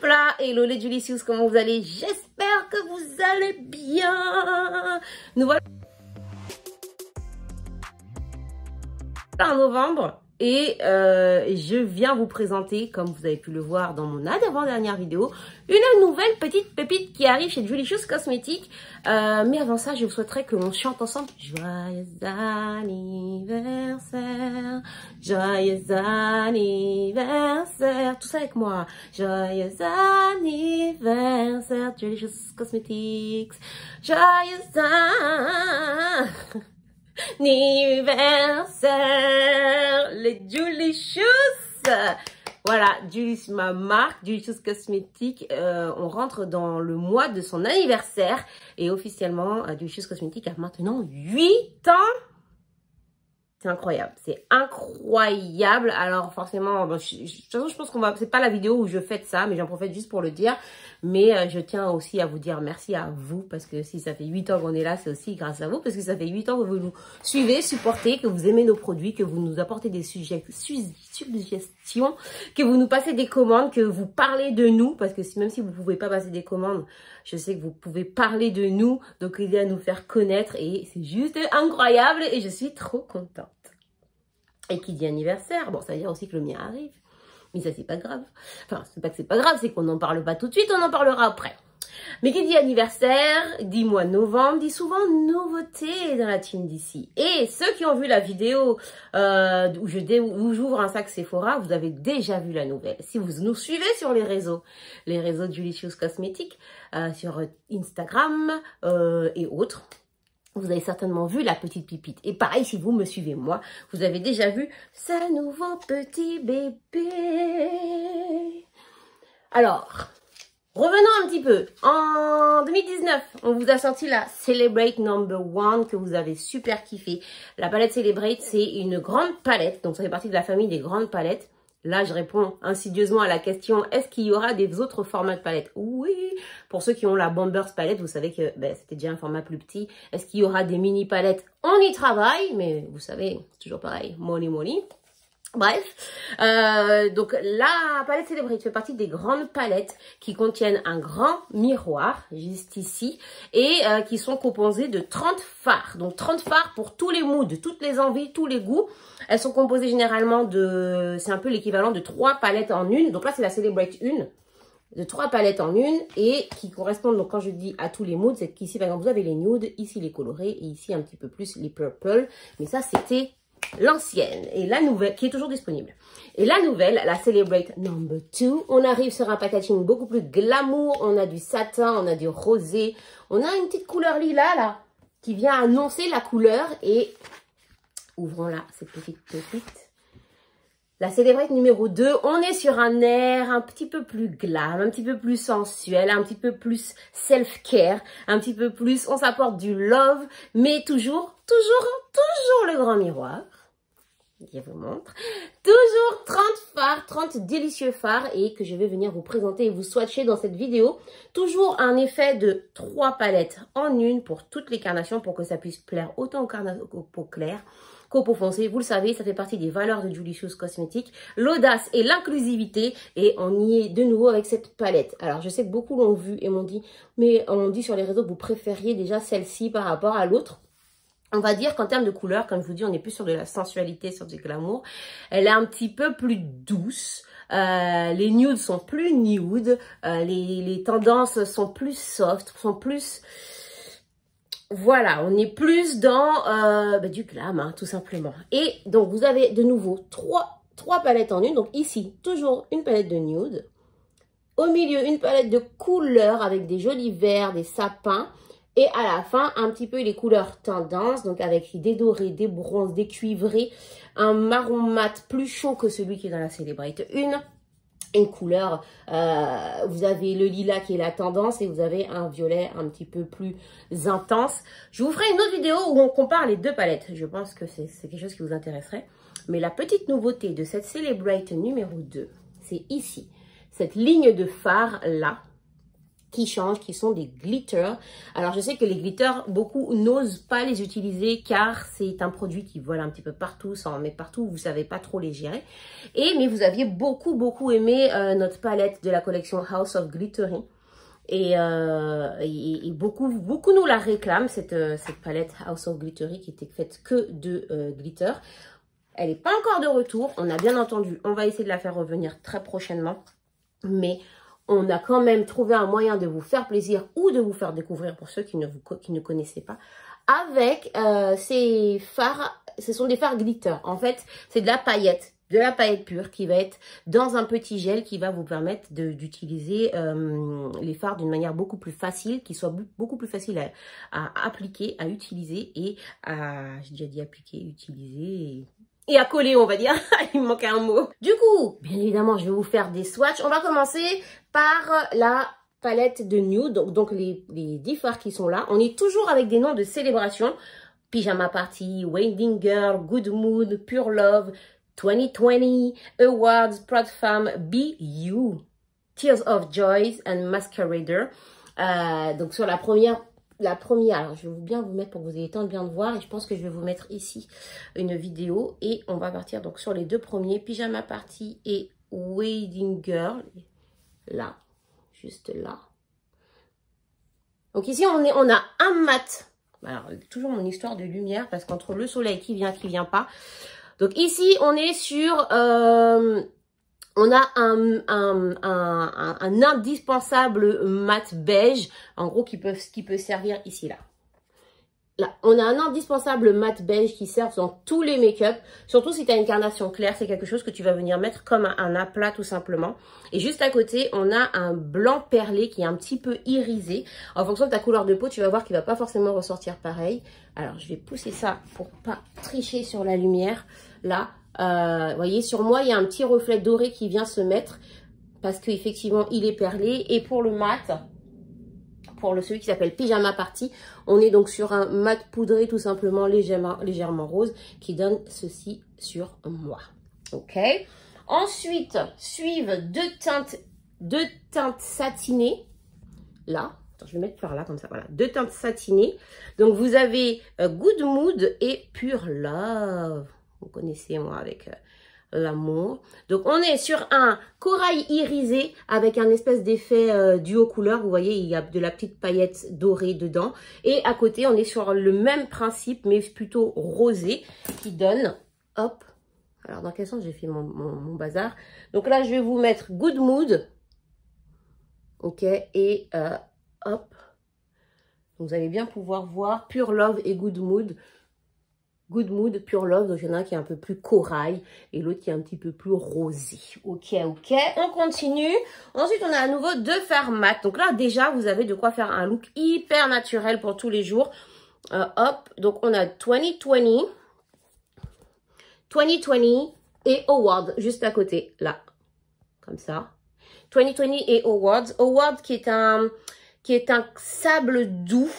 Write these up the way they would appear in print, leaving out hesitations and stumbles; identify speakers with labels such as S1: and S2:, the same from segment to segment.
S1: là, hello les Julicious, comment vous allez? J'espère que vous allez bien. Nous voilà en novembre et je viens vous présenter, comme vous avez pu le voir dans mon avant-dernière vidéo, une nouvelle petite pépite qui arrive chez Julicious Cosmetics. Mais avant ça, je vous souhaiterais que l'on chante ensemble joyeux anniversaire, joyeux anniversaire, tout ça avec moi. Joyeux anniversaire, Julicious Cosmetics, joyeux anniversaire, les Julicious. Voilà, ma marque, Julicious Cosmetics, on rentre dans le mois de son anniversaire. Et officiellement, Julicious Cosmetics a maintenant 8 ans. C'est incroyable, c'est incroyable. Alors forcément, de toute façon, je pense qu'on va, c'est pas la vidéo où je fête ça, mais j'en profite juste pour le dire. Mais je tiens aussi à vous dire merci à vous, parce que si ça fait 8 ans qu'on est là, c'est aussi grâce à vous, parce que ça fait 8 ans que vous nous suivez, supportez, que vous aimez nos produits, que vous nous apportez des suggestions, que vous nous passez des commandes, que vous parlez de nous, parce que même si vous pouvez pas passer des commandes, je sais que vous pouvez parler de nous, donc aider à nous faire connaître, et c'est juste incroyable, et je suis trop contente. Et qui dit anniversaire, bon, ça veut dire aussi que le mien arrive. Mais ça, c'est pas grave. Enfin, c'est pas que c'est pas grave, c'est qu'on n'en parle pas tout de suite, on en parlera après. Mais qui dit anniversaire, dit mois de novembre, dit souvent nouveauté dans la team d'ici. Et ceux qui ont vu la vidéo où j'ouvre un sac Sephora, vous avez déjà vu la nouvelle. Si vous nous suivez sur les réseaux de Julicious Cosmetics, sur Instagram et autres, vous avez certainement vu la petite pipite. Et pareil, si vous me suivez moi, vous avez déjà vu ce nouveau petit bébé. Alors, revenons un petit peu. En 2019, on vous a sorti la Celebrate No.1 que vous avez super kiffé. La palette Celebrate, c'est une grande palette. Donc, ça fait partie de la famille des grandes palettes. Là, je réponds insidieusement à la question, est-ce qu'il y aura des autres formats de palettes? Oui. Pour ceux qui ont la Bombers palette, vous savez que c'était déjà un format plus petit. Est-ce qu'il y aura des mini palettes? On y travaille, mais vous savez, c'est toujours pareil, money, money. Bref, donc la palette Celebrate fait partie des grandes palettes qui contiennent un grand miroir, juste ici, et qui sont composées de 30 fards. Donc 30 fards pour tous les moods, toutes les envies, tous les goûts. Elles sont composées généralement de, c'est un peu l'équivalent de 3 palettes en une. Donc là, c'est la Celebrate 1, de 3 palettes en une, et qui correspondent, donc quand je dis à tous les moods, c'est qu'ici, par exemple, vous avez les nudes, ici les colorés, et ici un petit peu plus les purple. Mais ça, c'était l'ancienne, et la nouvelle qui est toujours disponible. Et la nouvelle, la Celebrate No.2, on arrive sur un packaging beaucoup plus glamour. On a du satin, on a du rosé, on a une petite couleur lilas là qui vient annoncer la couleur. Et ouvrons là cette petite pépite, la Celebrate numéro 2. On est sur un air un petit peu plus glam, un petit peu plus sensuel, un petit peu plus self-care, un petit peu plus, on s'apporte du love, mais toujours le grand miroir. Je vous montre. Toujours 30 fards, 30 délicieux fards, et que je vais venir vous présenter et vous swatcher dans cette vidéo. Toujours un effet de 3 palettes en une pour toutes les carnations, pour que ça puisse plaire autant aux peaux claires qu'aux peaux foncées. Vous le savez, ça fait partie des valeurs de Julicious Cosmetics, l'audace et l'inclusivité, et on y est de nouveau avec cette palette. Alors je sais que beaucoup l'ont vu et m'ont dit, mais on dit sur les réseaux que vous préfériez déjà celle-ci par rapport à l'autre. On va dire qu'en termes de couleur, comme je vous dis, on est plus sur de la sensualité, sur du glamour. Elle est un petit peu plus douce. Les nudes sont plus nude. Les tendances sont plus soft, sont plus... Voilà, on est plus dans du glam, hein, tout simplement. Et donc, vous avez de nouveau trois palettes en une. Donc ici, toujours une palette de nude. Au milieu, une palette de couleurs avec des jolis verts, des sapins. Et à la fin, un petit peu les couleurs tendance, donc avec des dorés, des bronzes, des cuivrés, un marron mat plus chaud que celui qui est dans la Celebrate 1. Une couleur, vous avez le lilas qui est la tendance, et vous avez un violet un petit peu plus intense. Je vous ferai une autre vidéo où on compare les deux palettes. Je pense que c'est quelque chose qui vous intéresserait. Mais la petite nouveauté de cette Celebrate numéro 2, c'est ici, cette ligne de phare là. qui changent, qui sont des glitters. Alors je sais que les glitters, beaucoup n'osent pas les utiliser car c'est un produit qui vole un petit peu partout, ça en met partout, vous savez pas trop les gérer. Mais vous aviez beaucoup aimé notre palette de la collection House of Glittery. Et beaucoup nous la réclament, cette palette House of Glittery qui était faite que de glitter. Elle n'est pas encore de retour, on a bien entendu, on va essayer de la faire revenir très prochainement. Mais on a quand même trouvé un moyen de vous faire plaisir ou de vous faire découvrir pour ceux qui ne connaissaient pas. Avec ces fards, ce sont des fards glitter. En fait, c'est de la paillette pure qui va être dans un petit gel qui va vous permettre d'utiliser les fards d'une manière beaucoup plus facile, qui soit beaucoup plus facile à appliquer, à utiliser et à, j'ai déjà dit appliquer, utiliser et à coller, on va dire. Il me manque un mot. Du coup, bien évidemment, je vais vous faire des swatchs. On va commencer par la palette de nude, donc les 10 fards qui sont là. On est toujours avec des noms de célébration. Pyjama Party, Wedding Girl, Good Mood, Pure Love, 2020, Awards, Proud Femme, Be You, Tears of Joy and Masquerader. Donc sur la première, alors je vais bien vous mettre pour que vous ayez le temps de bien le voir. Et je pense que je vais vous mettre ici une vidéo. Et on va partir donc sur les deux premiers, Pyjama Party et Wedding Girl. Là, juste là. Donc ici, on a un mat. Alors, toujours mon histoire de lumière parce qu'entre le soleil qui vient pas. Donc ici, on est sur... on a un indispensable mat beige, en gros, qui peut servir ici, là. Là, on a un indispensable mat beige qui sert dans tous les make-up. Surtout si tu as une carnation claire, c'est quelque chose que tu vas venir mettre comme un aplat tout simplement. Et juste à côté, on a un blanc perlé qui est un petit peu irisé. En fonction de ta couleur de peau, tu vas voir qu'il ne va pas forcément ressortir pareil. Alors, je vais pousser ça pour pas tricher sur la lumière. Là, vous voyez, sur moi, il y a un petit reflet doré qui vient se mettre parce qu'effectivement, il est perlé. Et pour le mat... Pour celui qui s'appelle Pyjama Party, on est donc sur un mat poudré tout simplement légèrement rose qui donne ceci sur moi. Ok. Ensuite, suivent deux teintes satinées. Là, attends, je vais mettre par là comme ça. Voilà, deux teintes satinées. Donc vous avez Good Mood et Pure Love. Vous connaissez moi avec... l'amour. Donc on est sur un corail irisé avec un espèce d'effet duo couleur. Vous voyez, il y a de la petite paillette dorée dedans. Et à côté, on est sur le même principe, mais plutôt rosé, qui donne, hop. Alors dans quel sens j'ai fait mon bazar? Donc là, je vais vous mettre Good Mood. Ok, et hop. Vous allez bien pouvoir voir Pure Love et Good Mood. Good Mood, Pure Love, donc il y en a un qui est un peu plus corail et l'autre qui est un petit peu plus rosé. Ok, on continue. Ensuite, on a à nouveau deux fards mat. Donc là, déjà, vous avez de quoi faire un look hyper naturel pour tous les jours. Hop, donc on a 2020 et Award juste à côté, là, comme ça. 2020 et Award. Award qui est un sable doux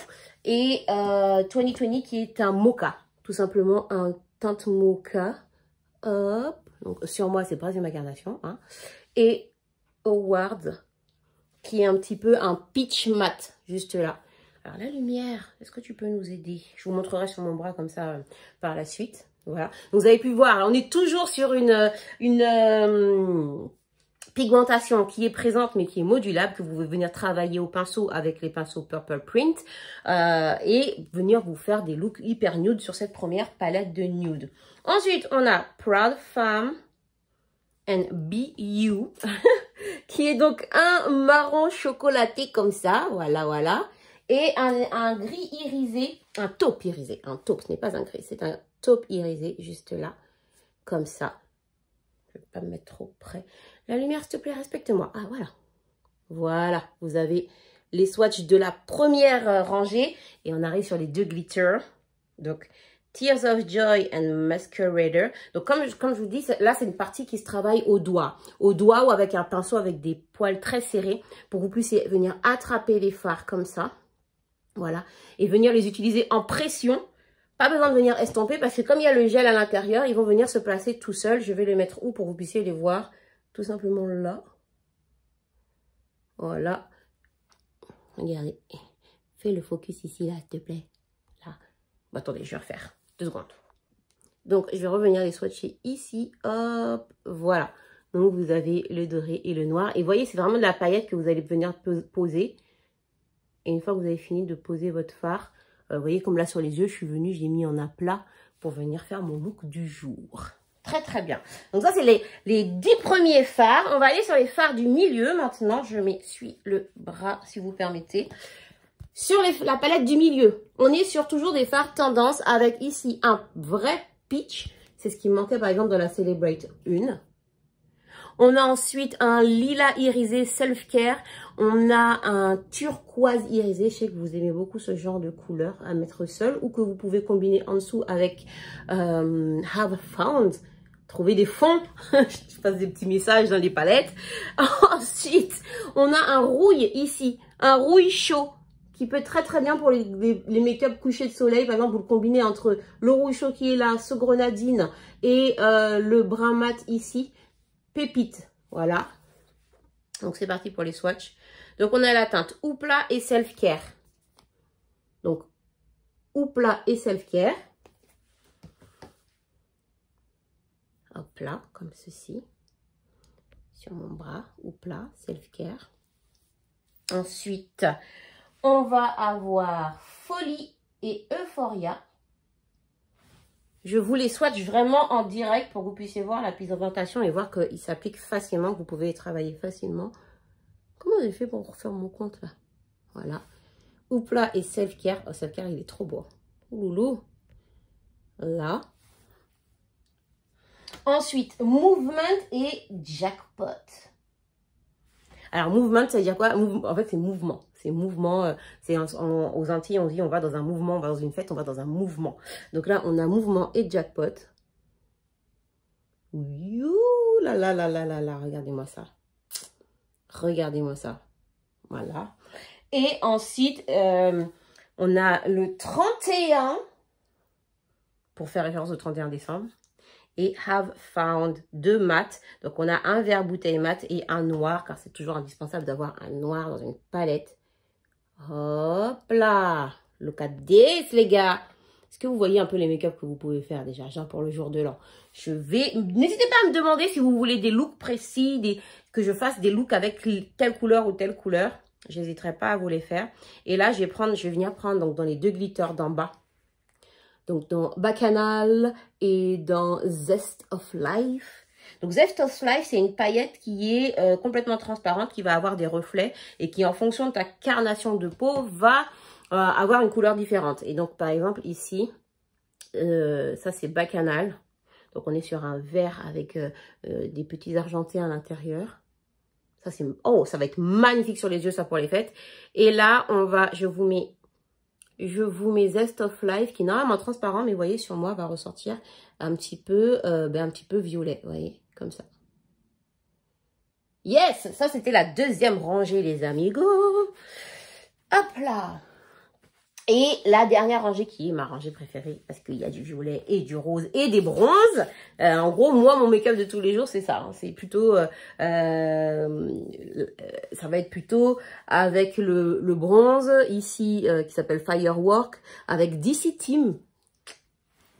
S1: et 2020 qui est un mocha. Tout simplement un teinte mocha. Hop. Donc sur moi, c'est pas ma carnation. Hein. Et Award, qui est un petit peu un peach mat, juste là. Alors la lumière, est-ce que tu peux nous aider? Je vous montrerai sur mon bras comme ça par la suite. Voilà. Donc vous avez pu voir, on est toujours sur une pigmentation qui est présente mais qui est modulable, que vous pouvez venir travailler au pinceau avec les pinceaux Purple Print et venir vous faire des looks hyper nude sur cette première palette de nude. Ensuite, on a Proud Femme and Be You qui est donc un marron chocolaté comme ça, voilà. Et un gris irisé, un taupe irisé, ce n'est pas un gris, c'est un taupe irisé juste là, comme ça. Je ne vais pas me mettre trop près. La lumière, s'il te plaît, respecte-moi. Ah, voilà. Voilà, vous avez les swatchs de la première rangée. Et on arrive sur les deux glitters. Donc, Tears of Joy and Masquerader. Donc, comme je vous dis, là, c'est une partie qui se travaille au doigt. Au doigt ou avec un pinceau avec des poils très serrés. Pour que vous puissiez venir attraper les fards comme ça. Voilà. Et venir les utiliser en pression. Pas besoin de venir estomper parce que comme il y a le gel à l'intérieur, ils vont venir se placer tout seuls. Je vais les mettre où pour que vous puissiez les voir? Tout simplement là. Voilà. Regardez. Fais le focus ici, là, s'il te plaît. Là. Bon, attendez, je vais refaire. 2 secondes. Donc, je vais revenir les swatcher ici. Hop, voilà. Donc, vous avez le doré et le noir. Et vous voyez, c'est vraiment de la paillette que vous allez venir poser. Et une fois que vous avez fini de poser votre fard, vous voyez, comme là sur les yeux, je suis venue, j'ai mis en aplat pour venir faire mon look du jour. Très, très bien. Donc, ça, c'est les 10 premiers fards. On va aller sur les fards du milieu. Maintenant, je m'essuie le bras, si vous permettez. Sur la palette du milieu, on est sur toujours des fards tendance avec ici un vrai peach. C'est ce qui me manquait par exemple dans la Celebrate 1. On a ensuite un lilas irisé self-care. On a un turquoise irisé. Je sais que vous aimez beaucoup ce genre de couleur à mettre seul ou que vous pouvez combiner en dessous avec Have Found. Trouver des fonds. Je passe des petits messages dans les palettes. Ensuite, on a un rouille ici. Un rouille chaud. Qui peut être très très bien pour les make-up couchés de soleil. Par exemple, vous le combinez entre le rouge chaud qui est là, ce grenadine et le brun mat ici. Pépite, voilà. Donc, c'est parti pour les swatchs. Donc, on a la teinte Houpla et Self Care. Donc, Houpla et Self Care. Hop là, comme ceci. Sur mon bras, Houpla, Self Care. Ensuite... on va avoir Folie et Euphoria. Je vous les swatch vraiment en direct pour que vous puissiez voir la présentation et voir qu'ils s'appliquent facilement, que vous pouvez les travailler facilement. Comment j'ai fait pour refaire mon compte là? Voilà. Houpla et Self Care. Oh, Self Care, il est trop beau. Ouloulou. Là. Ensuite, Movement et Jackpot. Alors, Movement, ça veut dire quoi? En fait, c'est mouvement. C'est mouvement, aux Antilles, on dit on va dans un mouvement, on va dans une fête, on va dans un mouvement. Donc là, on a mouvement et jackpot. Youh là là là là là là, regardez-moi ça. Regardez-moi ça. Voilà. Et ensuite, on a le 31, pour faire référence au 31 décembre. Et Have Found 2 mat. Donc, on a un vert bouteille mat et un noir, car c'est toujours indispensable d'avoir un noir dans une palette. Hop là, look at this les gars. Est-ce que vous voyez un peu les make-up que vous pouvez faire déjà, genre pour le jour de l'an? N'hésitez pas à me demander si vous voulez des looks précis, que je fasse des looks avec telle couleur ou telle couleur. J'hésiterai pas à vous les faire. Et là, je vais venir prendre donc, dans les 2 glitters d'en bas. Donc dans Bacchanal et dans Zest of Life. Donc, Zest of Life, c'est une paillette qui est complètement transparente, qui va avoir des reflets et qui, en fonction de ta carnation de peau, va avoir une couleur différente. Et donc, par exemple, ici, ça, c'est Bacchanal. Donc, on est sur un vert avec des petits argentés à l'intérieur. Ça, c'est... Oh, ça va être magnifique sur les yeux, ça, pour les fêtes. Et là, je vous mets Zest of Life, qui est normalement transparent, mais vous voyez, sur moi, va ressortir un petit peu violet, vous voyez, comme ça. Yes, ça, c'était la 2e rangée, les amigos. Hop là. Et la dernière rangée, qui est ma rangée préférée, parce qu'il y a du violet et du rose et des bronzes. En gros, moi, mon make-up de tous les jours, c'est ça. Hein. C'est plutôt... ça va être plutôt avec le bronze, ici, qui s'appelle Firework, avec DC Team.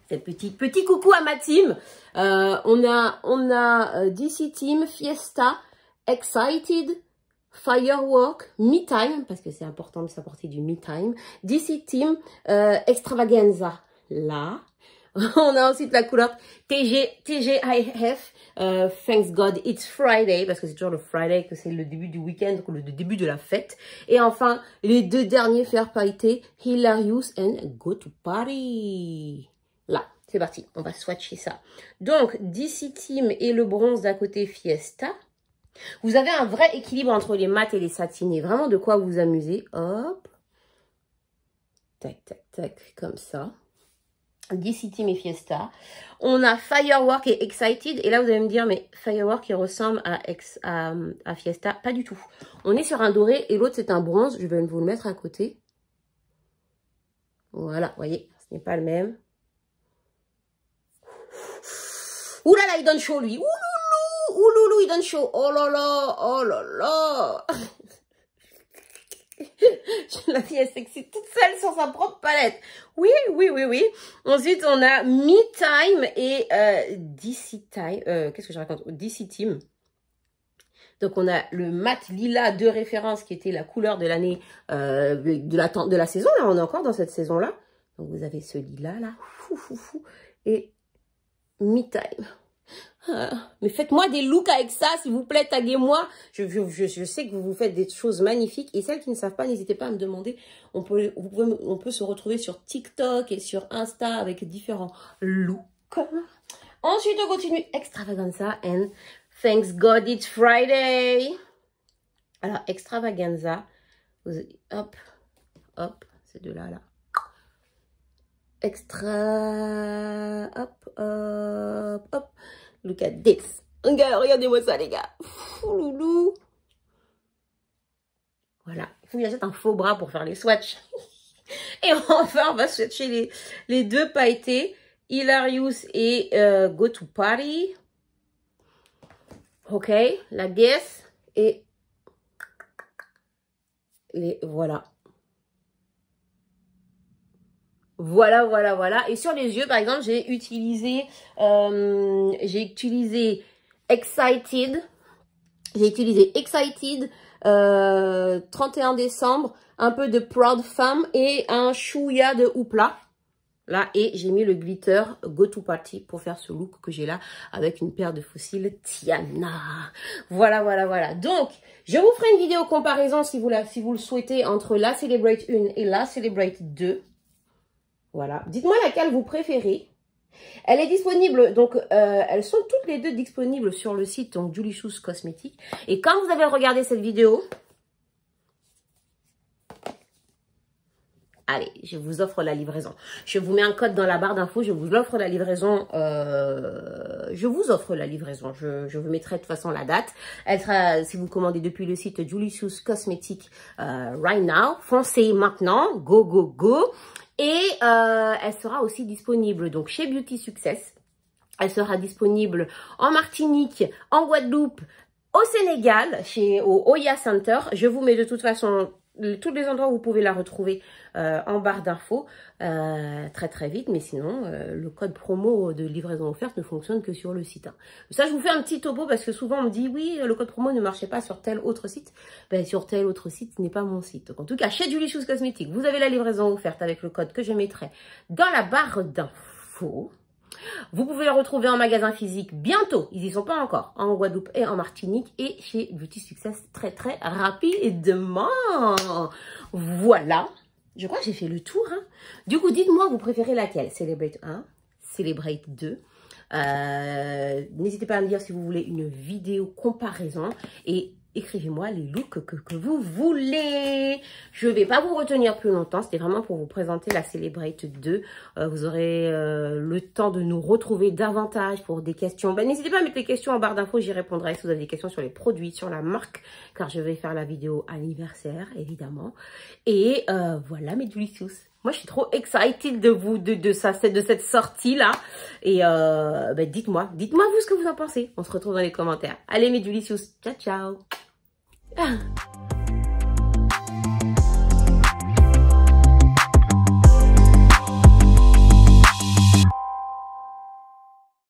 S1: C'est petit coucou à ma team. On a DC Team, Fiesta, Excited, Firework, Me Time, parce que c'est important de s'apporter du Me Time. DC Team, Extravaganza, là. On a ensuite la couleur TGIF, Thanks God It's Friday, parce que c'est toujours le Friday, que c'est le début du week-end, donc le début de la fête. Et enfin, les 2 derniers fers pailletés, Hilarious and Go to Party. Là, c'est parti, on va swatcher ça. Donc, DC Team et le bronze d'un côté Fiesta. Vous avez un vrai équilibre entre les mats et les satinés. Vraiment de quoi vous amuser. Hop. Tac, tac, tac, comme ça. DC Team et Fiesta. On a Firework et Excited. Et là, vous allez me dire, mais Firework, il ressemble à Fiesta. Pas du tout. On est sur un doré et l'autre, c'est un bronze. Je vais vous le mettre à côté. Voilà, vous voyez, ce n'est pas le même. Ouh là là, il donne chaud, lui. Ouloulou, il donne chaud. Oh là là, oh là là. La fille, elle s'excite toute seule sur sa propre palette. Oui, oui, oui, oui. Ensuite, on a Me Time et DC Time. Qu'est-ce que je raconte? DC Team. Donc, on a le mat lila de référence qui était la couleur de l'année, de la saison. Là, on est encore dans cette saison-là. Donc, vous avez ce lila, là. Fou, fou, fou. Et Me Time. Mais faites-moi des looks avec ça, s'il vous plaît, taguez-moi. Je sais que vous faites des choses magnifiques. Et celles qui ne savent pas, n'hésitez pas à me demander. On peut se retrouver sur TikTok et sur Insta avec différents looks. Ensuite, on continue Extravaganza and Thanks God It's Friday. Alors, Extravaganza. Hop, hop, ces deux-là, là. Extra, hop, hop, hop. Look at this. Regardez-moi ça, les gars. Loulou. Voilà. Il faut que j'achète un faux bras pour faire les swatchs. Et enfin, on va swatcher les deux pailletés. Hilarious et Go to Party. Ok. La guess. Et voilà. Voilà, voilà, voilà. Et sur les yeux, par exemple, j'ai utilisé Excited. J'ai utilisé Excited 31 décembre, un peu de Proud Femme et un chouïa de Hoopla. Là, et j'ai mis le glitter Go to Party pour faire ce look que j'ai là avec une paire de fossiles Tiana. Voilà, voilà, voilà. Donc, je vous ferai une vidéo comparaison si vous le souhaitez entre la Celebrate 1 et la Celebrate 2. Voilà. Dites-moi laquelle vous préférez. Elle est disponible, donc elles sont toutes les deux disponibles sur le site donc Julie Choo's Cosmetics. Et quand vous avez regardé cette vidéo, allez, je vous offre la livraison. Je vous mets un code dans la barre d'infos, je vous offre la livraison. Je vous mettrai de toute façon la date. Elle sera, si vous commandez depuis le site Julie Choo's Cosmetics right now, foncez maintenant, go, go, go. Et elle sera aussi disponible donc chez Beauty Success. Elle sera disponible en Martinique, en Guadeloupe, au Sénégal, au Oya Center. Je vous mets de toute façon tous les endroits où vous pouvez la retrouver en barre d'infos très très vite. Mais sinon, le code promo de livraison offerte ne fonctionne que sur le site. Hein. Ça, je vous fais un petit topo parce que souvent on me dit oui, le code promo ne marchait pas sur tel autre site. Ben, sur tel autre site, ce n'est pas mon site. Donc, en tout cas, chez Julie Choo's Cosmetics, vous avez la livraison offerte avec le code que je mettrai dans la barre d'infos. Vous pouvez le retrouver en magasin physique bientôt, ils y sont pas encore, en Guadeloupe et en Martinique et chez Beauty Success très très rapidement. Voilà, je crois que j'ai fait le tour. Hein. Du coup, dites-moi, vous préférez laquelle? Celebrate 1, Celebrate 2. N'hésitez pas à me dire si vous voulez une vidéo comparaison et écrivez-moi les looks que vous voulez. Je ne vais pas vous retenir plus longtemps. C'était vraiment pour vous présenter la Celebrate 2. Vous aurez le temps de nous retrouver davantage pour des questions. Ben, n'hésitez pas à mettre les questions en barre d'infos. J'y répondrai si vous avez des questions sur les produits, sur la marque. Car je vais faire la vidéo anniversaire, évidemment. Et voilà mes Julie Choo's. Moi, je suis trop excited de cette sortie-là. Et ben, dites-moi vous ce que vous en pensez. On se retrouve dans les commentaires. Allez mes Julie Choo's. Ciao, ciao.